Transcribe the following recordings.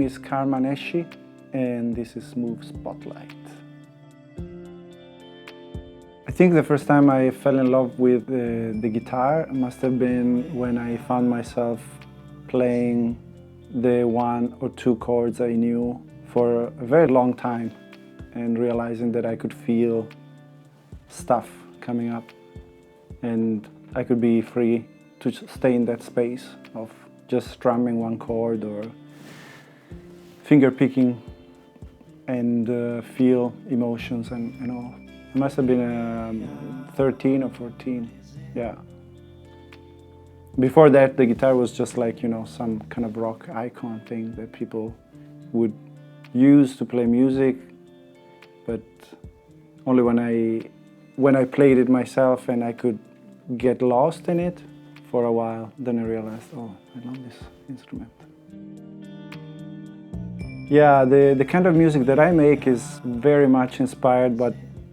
is Karma Nesci, and this is Muve Spotlight. I think the first time I fell in love with the guitar must have been when I found myself playing the one or two chords I knew for a very long time and realizing that I could feel stuff coming up and I could be free to stay in that space of just strumming one chord or finger picking and feel emotions and all. I must have been 13 or 14, yeah. Before that, the guitar was just like, you know, some kind of rock icon thing that people would use to play music, but only when I played it myself and I could get lost in it for a while, then I realized, oh, I love this instrument. Yeah, the kind of music that I make is very much inspired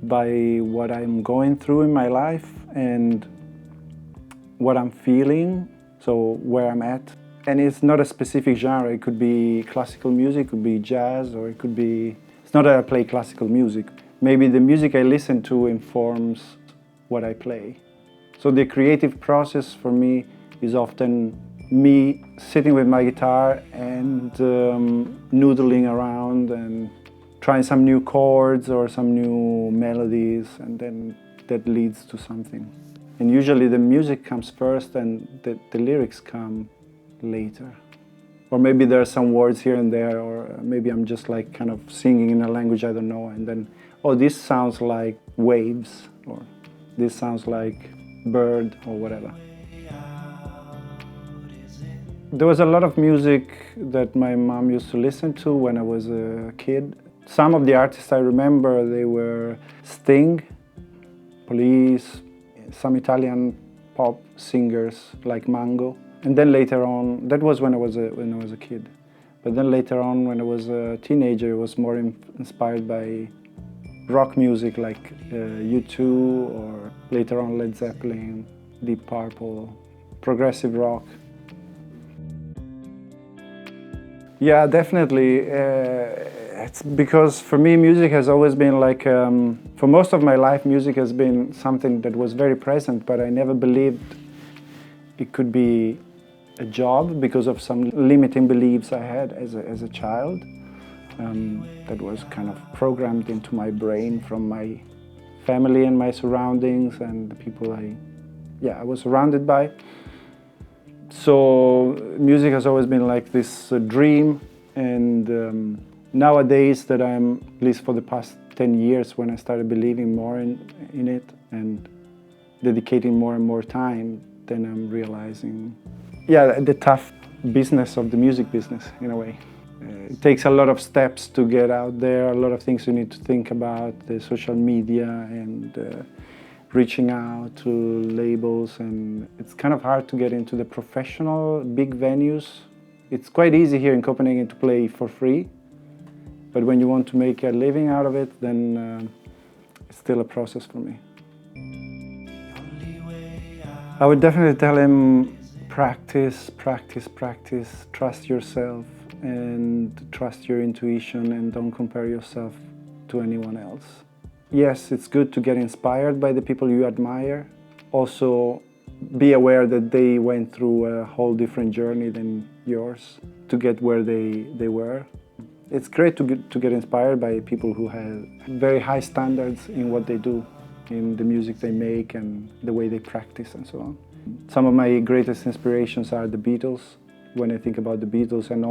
by what I'm going through in my life and what I'm feeling, so where I'm at. And it's not a specific genre. It could be classical music, it could be jazz, or it could be... It's not that I play classical music. Maybe the music I listen to informs what I play. So the creative process for me is often me sitting with my guitar and noodling around and trying some new chords or some new melodies, and then that leads to something. And usually the music comes first and the lyrics come later. Or maybe there are some words here and there, or maybe I'm just like kind of singing in a language I don't know, and then, oh, this sounds like waves, or this sounds like bird, or whatever. There was a lot of music that my mom used to listen to when I was a kid. Some of the artists I remember, they were Sting, Police, some Italian pop singers like Mango. And then later on, that was when I was a kid. But then later on, when I was a teenager, I was more inspired by rock music like U2, or later on Led Zeppelin, Deep Purple, progressive rock. Yeah, definitely. It's because for me, music has always been like, for most of my life, music has been something that was very present, but I never believed it could be a job because of some limiting beliefs I had as a child. That was kind of programmed into my brain from my family and my surroundings and the people I was surrounded by. So music has always been like this dream, and nowadays that I'm, at least for the past 10 years, when I started believing more in it and dedicating more and more time, then I'm realizing, yeah, the tough business of the music business, in a way. It takes a lot of steps to get out there, a lot of things you need to think about, the social media and reaching out to labels, and it's kind of hard to get into the professional big venues. It's quite easy here in Copenhagen to play for free, but when you want to make a living out of it, then it's still a process for me. I would definitely tell him practice, practice, practice, trust yourself and trust your intuition, and don't compare yourself to anyone else. Yes, it's good to get inspired by the people you admire. Also, be aware that they went through a whole different journey than yours to get where they were. It's great to get inspired by people who have very high standards in what they do, in the music they make and the way they practice and so on. Some of my greatest inspirations are the Beatles. When I think about the Beatles and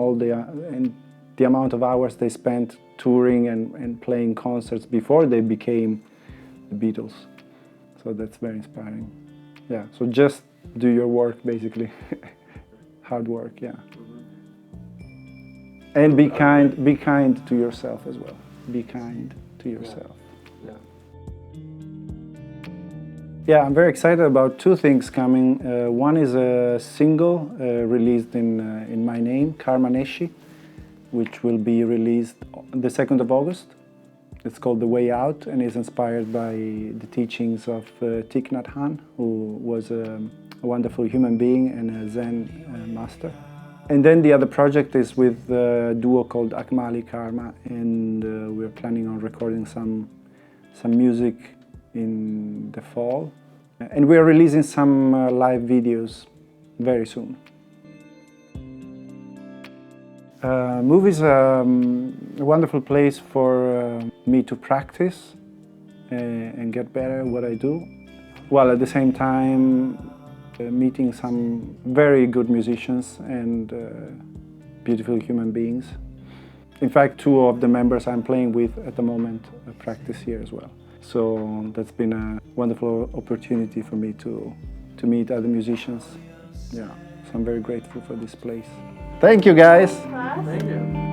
the amount of hours they spent touring and playing concerts before they became the Beatles. So that's very inspiring. Yeah, so just do your work, basically. Hard work, yeah. And be kind to yourself as well. Be kind to yourself. Yeah. Yeah, I'm very excited about two things coming. One is a single released in my name, Karma Nesci, which will be released the 2nd of August. It's called The Way Out and is inspired by the teachings of Thich Nhat Hanh, who was a wonderful human being and a Zen master. And then the other project is with a duo called Akmali Karma, and we're planning on recording some music in the fall. And we're releasing some live videos very soon. Muve is a wonderful place for me to practice and get better at what I do, while at the same time meeting some very good musicians and beautiful human beings. In fact, two of the members I'm playing with at the moment practice here as well. So that's been a wonderful opportunity for me to meet other musicians. Yeah, so I'm very grateful for this place. Thank you, guys. Thank you.